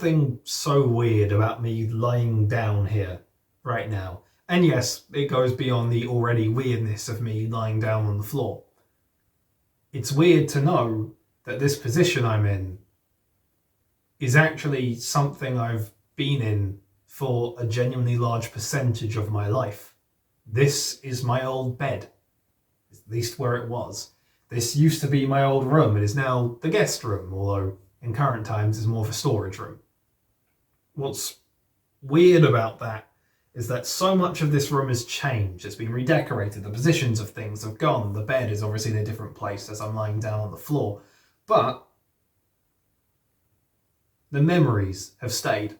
something so weird about me lying down here right now. And yes, it goes beyond the already weirdness of me lying down on the floor. It's weird to know that this position I'm in is actually something I've been in for a genuinely large percentage of my life. This is my old bed, at least where it was. This used to be my old room. It is now the guest room, although in current times is more of a storage room. What's weird about that is that so much of this room has changed. It's been redecorated. The positions of things have gone. The bed is obviously in a different place as I'm lying down on the floor. But the memories have stayed.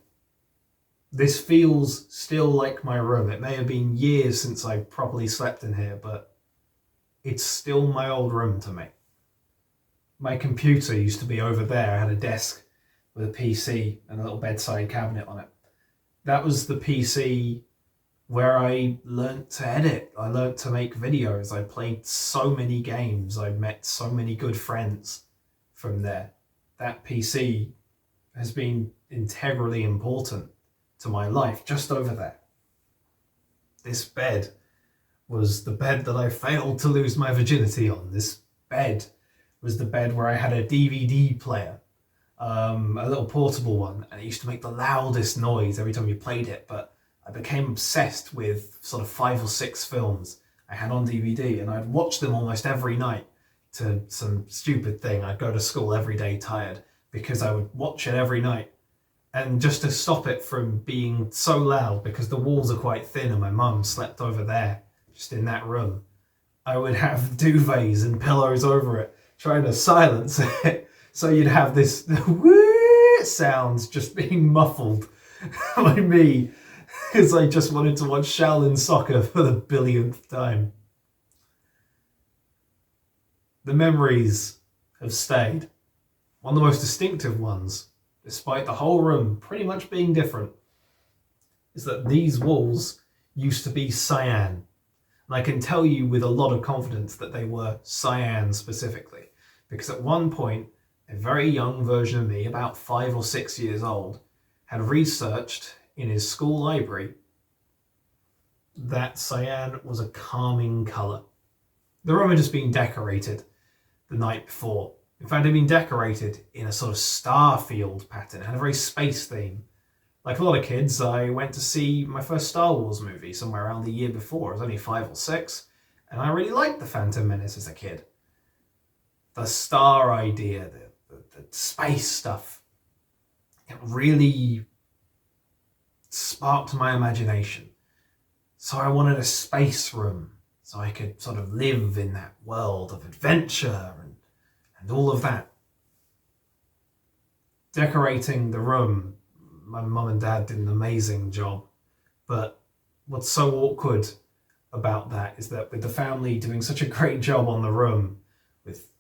This feels still like my room. It may have been years since I properly slept in here, but it's still my old room to me. My computer used to be over there. I had a desk with a PC and a little bedside cabinet on it. That was the PC where I learnt to edit. I learnt to make videos. I played so many games. I met so many good friends from there. That PC has been integrally important to my life just over there. This bed was the bed that I failed to lose my virginity on. This bed was the bed where I had a DVD player, a little portable one, and it used to make the loudest noise every time you played it. But I became obsessed with sort of 5 or 6 films I had on DVD, and I'd watch them almost every night to some stupid thing. I'd go to school every day tired because I would watch it every night. And just to stop it from being so loud, because the walls are quite thin and my mum slept over there, just in that room, I would have duvets and pillows over it, trying to silence it. So you'd have this whoo sounds just being muffled by me, because I just wanted to watch Shaolin Soccer for the billionth time. The memories have stayed. One of the most distinctive ones, despite the whole room pretty much being different, is that these walls used to be cyan. And I can tell you with a lot of confidence that they were cyan specifically, because at one point, a very young version of me, about 5 or 6 years old, had researched in his school library that cyan was a calming colour. The room had just been decorated the night before. In fact, it had been decorated in a sort of star field pattern. It had a very space theme. Like a lot of kids, I went to see my first Star Wars movie somewhere around the year before. I was only 5 or 6, and I really liked The Phantom Menace as a kid. The star idea, the space stuff, it really sparked my imagination. So I wanted a space room so I could sort of live in that world of adventure and all of that. Decorating the room, my mum and dad did an amazing job. But what's so awkward about that is that with the family doing such a great job on the room, with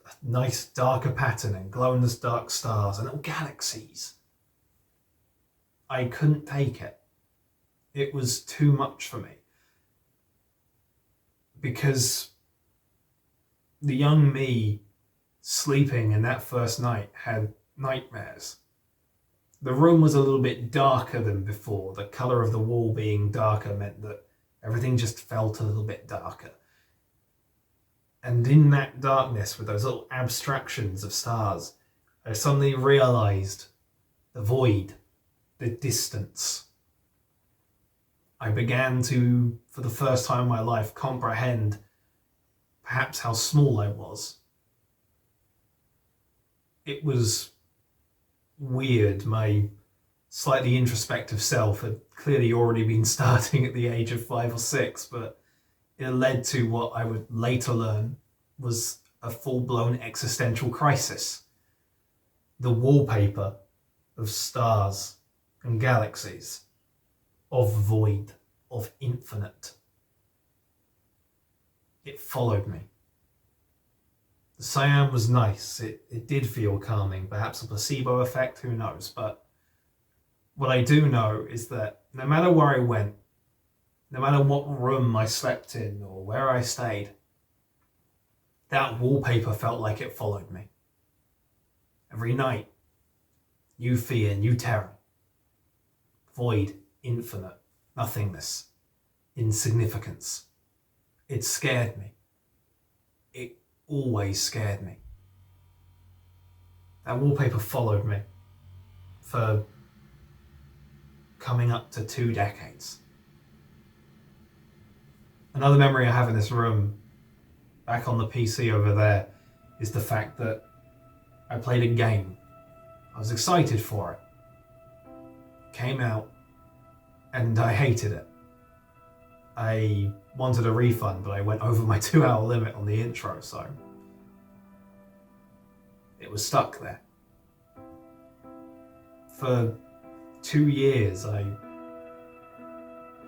a nice darker pattern and glow-in-the-dark stars and little galaxies, I couldn't take it. It was too much for me. Because the young me sleeping in that first night had nightmares. The room was a little bit darker than before. The colour of the wall being darker meant that everything just felt a little bit darker. And in that darkness, with those little abstractions of stars, I suddenly realised the void, the distance. I began to, for the first time in my life, comprehend perhaps how small I was. It was weird. My slightly introspective self had clearly already been starting at the age of 5 or 6, but it led to what I would later learn was a full-blown existential crisis. The wallpaper of stars and galaxies, of void, of infinite. It followed me. The cyan was nice. It did feel calming. Perhaps a placebo effect, who knows? But what I do know is that no matter where I went, no matter what room I slept in or where I stayed, that wallpaper felt like it followed me. Every night, new fear, new terror. Void, infinite, nothingness, insignificance. It scared me. It always scared me. That wallpaper followed me for coming up to 2 decades. Another memory I have in this room, back on the PC over there, is the fact that I played a game. I was excited for it. Came out, and I hated it. I wanted a refund, but I went over my 2-hour limit on the intro, so it was stuck there. For 2 years, I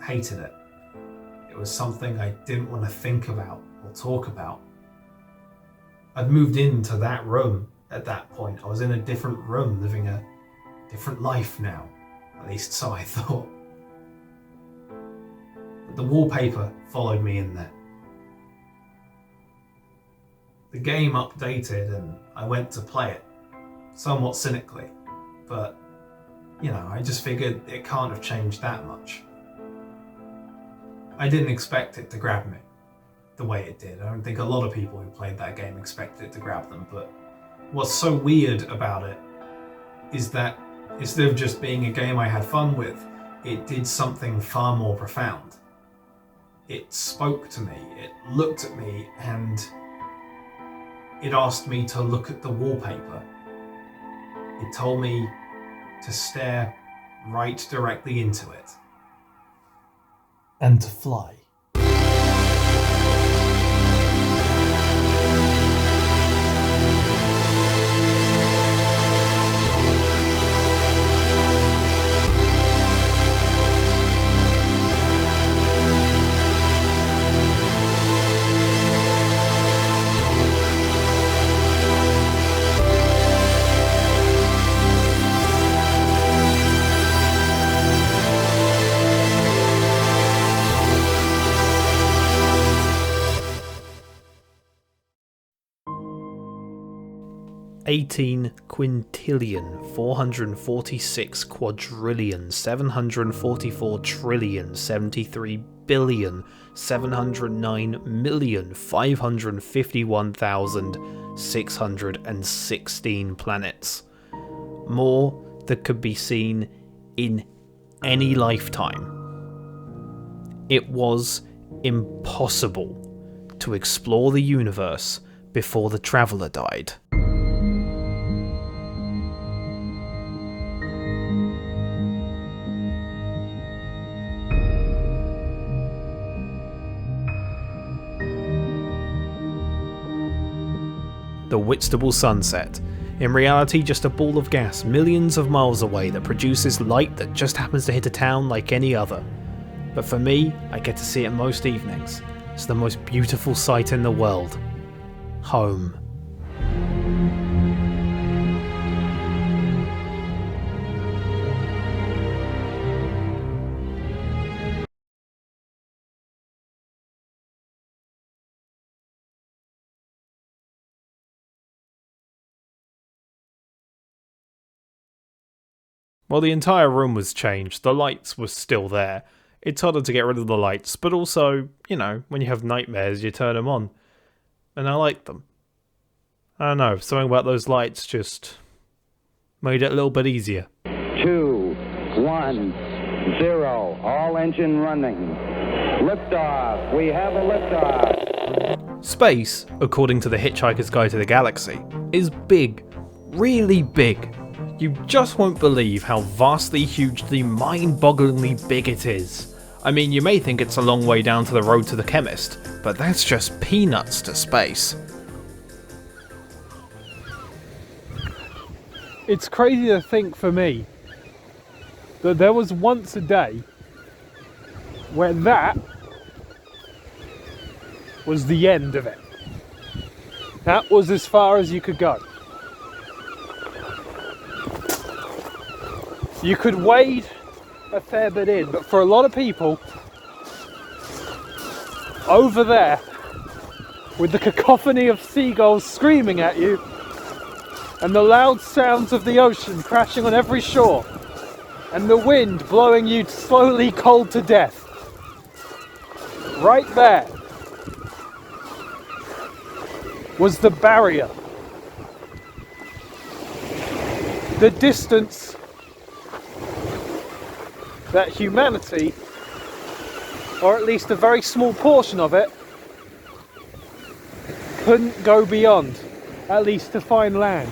hated it. It was something I didn't want to think about or talk about. I'd moved into that room at that point. I was in a different room, living a different life now. At least so I thought. But the wallpaper followed me in there. The game updated and I went to play it, somewhat cynically, but I just figured it can't have changed that much. I didn't expect it to grab me the way it did. I don't think a lot of people who played that game expected it to grab them, but what's so weird about it is that instead of just being a game I had fun with, it did something far more profound. It spoke to me, it looked at me, and it asked me to look at the wallpaper. It told me to stare right directly into it. And to fly. 18 quintillion 446 quadrillion 744 trillion 73 billion 709,551,616 planets. More that could be seen in any lifetime. It was impossible to explore the universe before the Traveller died. The Whitstable Sunset. In reality, just a ball of gas millions of miles away that produces light that just happens to hit a town like any other. But for me, I get to see it most evenings. It's the most beautiful sight in the world. Home. While the entire room was changed, the lights were still there. It's harder to get rid of the lights, but also, when you have nightmares, you turn them on. And I like them. I don't know, something about those lights just made it a little bit easier. 2, 1, 0, all engine running. Liftoff, we have a liftoff. Space, according to the Hitchhiker's Guide to the Galaxy, is big, really big. You just won't believe how vastly, hugely, mind-bogglingly big it is. I mean, you may think it's a long way down to the road to the chemist, but that's just peanuts to space. It's crazy to think for me that there was once a day where that was the end of it. That was as far as you could go. You could wade a fair bit in, but for a lot of people, over there, with the cacophony of seagulls screaming at you, and the loud sounds of the ocean crashing on every shore, and the wind blowing you slowly cold to death. Right there was the barrier. The distance that humanity, or at least a very small portion of it, couldn't go beyond, at least to find land.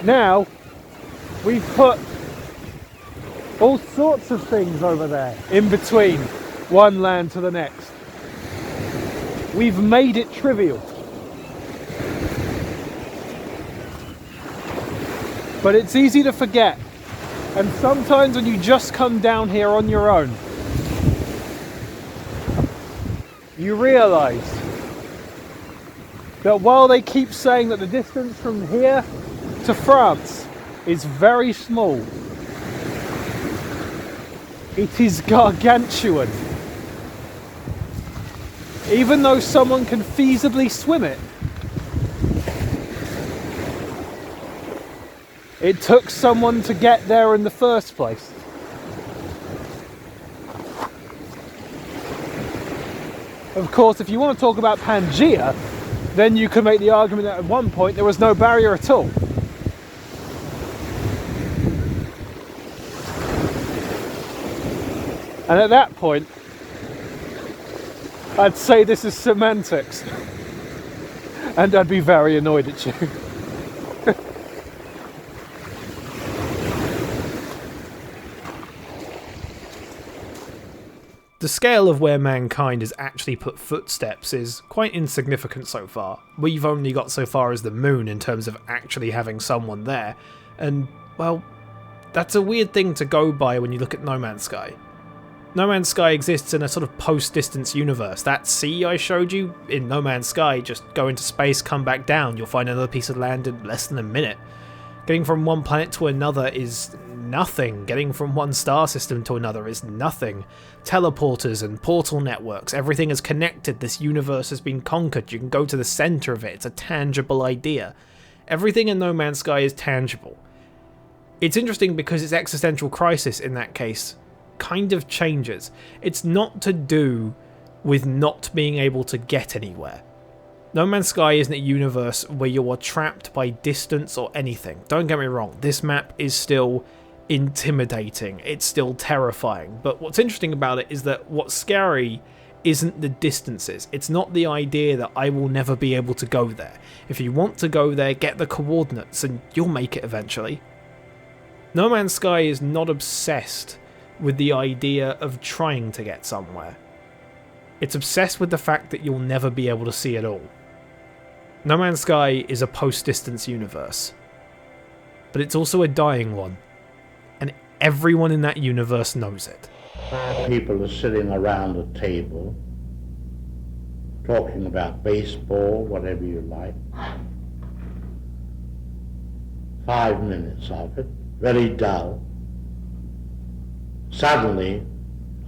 Now, we've put all sorts of things over there, in between one land to the next. We've made it trivial. But it's easy to forget. And sometimes when you just come down here on your own, you realise that while they keep saying that the distance from here to France is very small, it is gargantuan. Even though someone can feasibly swim it, it took someone to get there in the first place. Of course, if you want to talk about Pangea, then you can make the argument that at one point there was no barrier at all. And at that point, I'd say this is semantics. And I'd be very annoyed at you. The scale of where mankind has actually put footsteps is quite insignificant so far. We've only got so far as the moon in terms of actually having someone there, and, well, that's a weird thing to go by when you look at No Man's Sky. No Man's Sky exists in a sort of post-distance universe. That sea I showed you in No Man's Sky, just go into space, come back down, you'll find another piece of land in less than a minute. Getting from one planet to another is nothing. Getting from one star system to another is nothing. Teleporters and portal networks, everything is connected. This universe has been conquered. You can go to the center of it. It's a tangible idea. Everything in No Man's Sky is tangible. It's interesting because its existential crisis in that case kind of changes. It's not to do with not being able to get anywhere. No Man's Sky isn't a universe where you are trapped by distance or anything. Don't get me wrong, this map is still intimidating, it's still terrifying, but what's interesting about it is that what's scary isn't the distances. It's not the idea that I will never be able to go there. If you want to go there, get the coordinates and you'll make it eventually. No Man's Sky is not obsessed with the idea of trying to get somewhere. It's obsessed with the fact that you'll never be able to see it all. No Man's Sky is a post-distance universe, but it's also a dying one, and everyone in that universe knows it. People are sitting around a table, talking about baseball, whatever you like. 5 minutes of it, very dull. Suddenly,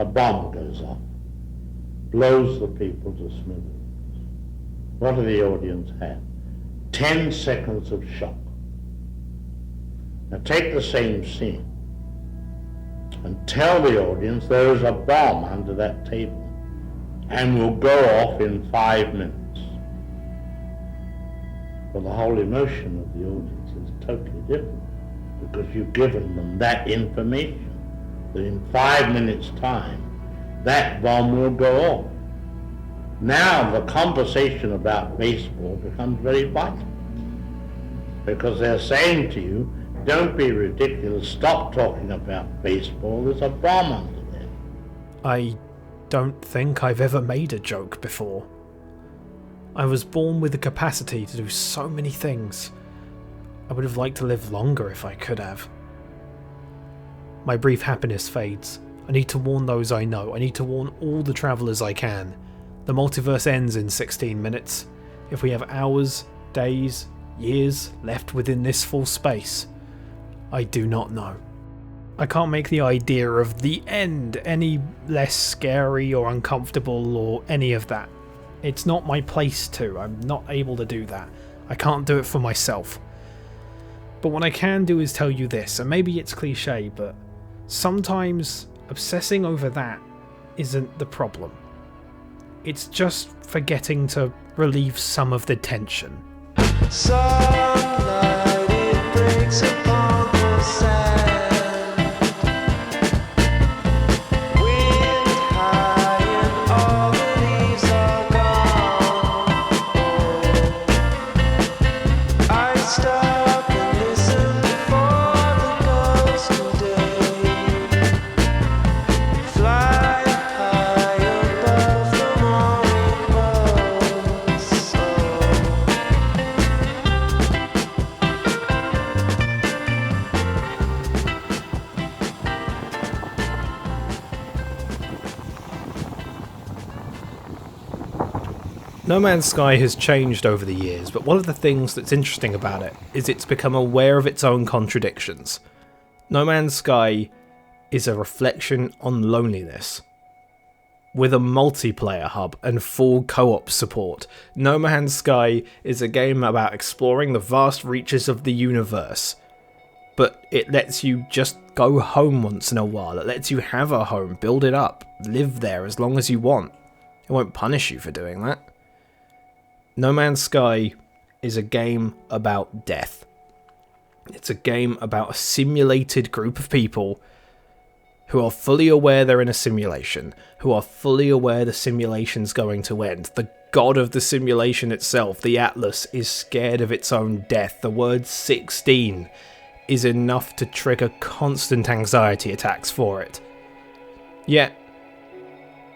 a bomb goes off, blows the people to smithereens. What do the audience have? 10 seconds of shock. Now take the same scene and tell the audience there is a bomb under that table and will go off in 5 minutes. Well, the whole emotion of the audience is totally different because you've given them that information, that in 5 minutes' time that bomb will go off. Now the conversation about baseball becomes very vital because they're saying to you, don't be ridiculous, stop talking about baseball, there's a bomb under there. I don't think I've ever made a joke before. I was born with the capacity to do so many things. I would have liked to live longer if I could have. My brief happiness fades. I need to warn those I know. I need to warn all the travellers I can. The multiverse ends in 16 minutes. If we have hours, days, years left within this full space, I do not know. I can't make the idea of the end any less scary or uncomfortable or any of that. It's not my place to. I'm not able to do that. I can't do it for myself. But what I can do is tell you this, and maybe it's cliche, but sometimes obsessing over that isn't the problem. It's just forgetting to relieve some of the tension. Sunlight, it breaks upon the sand. Wind high and all the leaves are gone. I stop and listen for the ghost today. Fly high above the morning buzz. No Man's Sky has changed over the years, but one of the things that's interesting about it is it's become aware of its own contradictions. No Man's Sky is a reflection on loneliness. With a multiplayer hub and full co-op support, No Man's Sky is a game about exploring the vast reaches of the universe. But it lets you just go home once in a while. It lets you have a home, build it up, live there as long as you want. It won't punish you for doing that. No Man's Sky is a game about death. It's a game about a simulated group of people who are fully aware they're in a simulation, who are fully aware the simulation's going to end. The god of the simulation itself, the Atlas, is scared of its own death. The word 16 is enough to trigger constant anxiety attacks for it. Yet,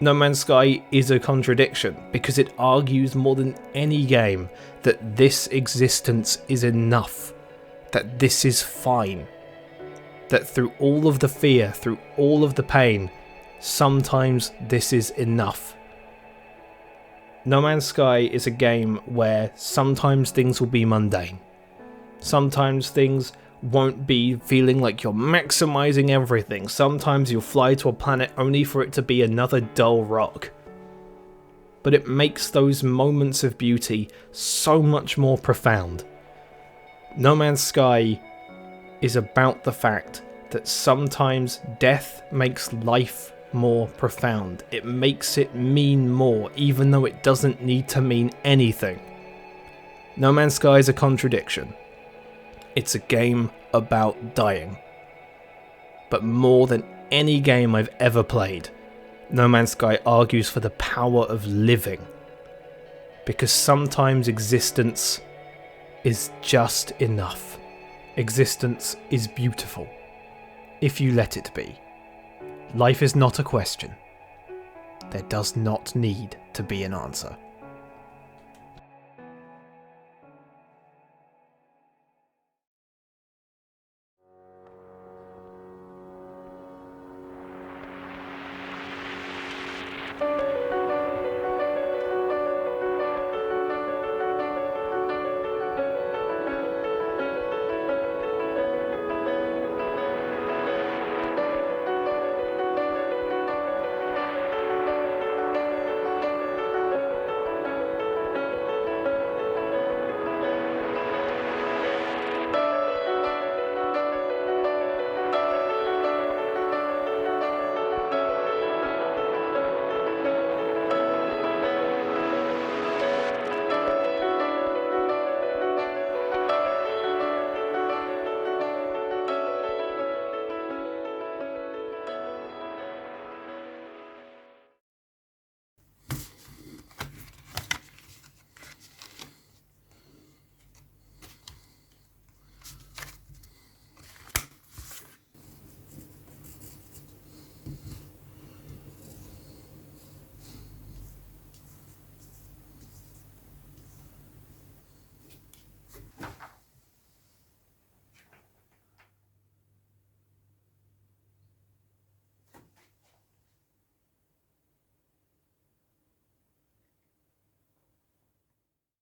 No Man's Sky is a contradiction, because it argues more than any game that this existence is enough, that this is fine, that through all of the fear, through all of the pain, sometimes this is enough. No Man's Sky is a game where sometimes things will be mundane. Sometimes things won't be feeling like you're maximizing everything. Sometimes you'll fly to a planet only for it to be another dull rock. But it makes those moments of beauty so much more profound. No Man's Sky is about the fact that sometimes death makes life more profound. It makes it mean more, even though it doesn't need to mean anything. No Man's Sky is a contradiction. It's a game about dying. But more than any game I've ever played, No Man's Sky argues for the power of living. Because sometimes existence is just enough. Existence is beautiful, if you let it be. Life is not a question. There does not need to be an answer.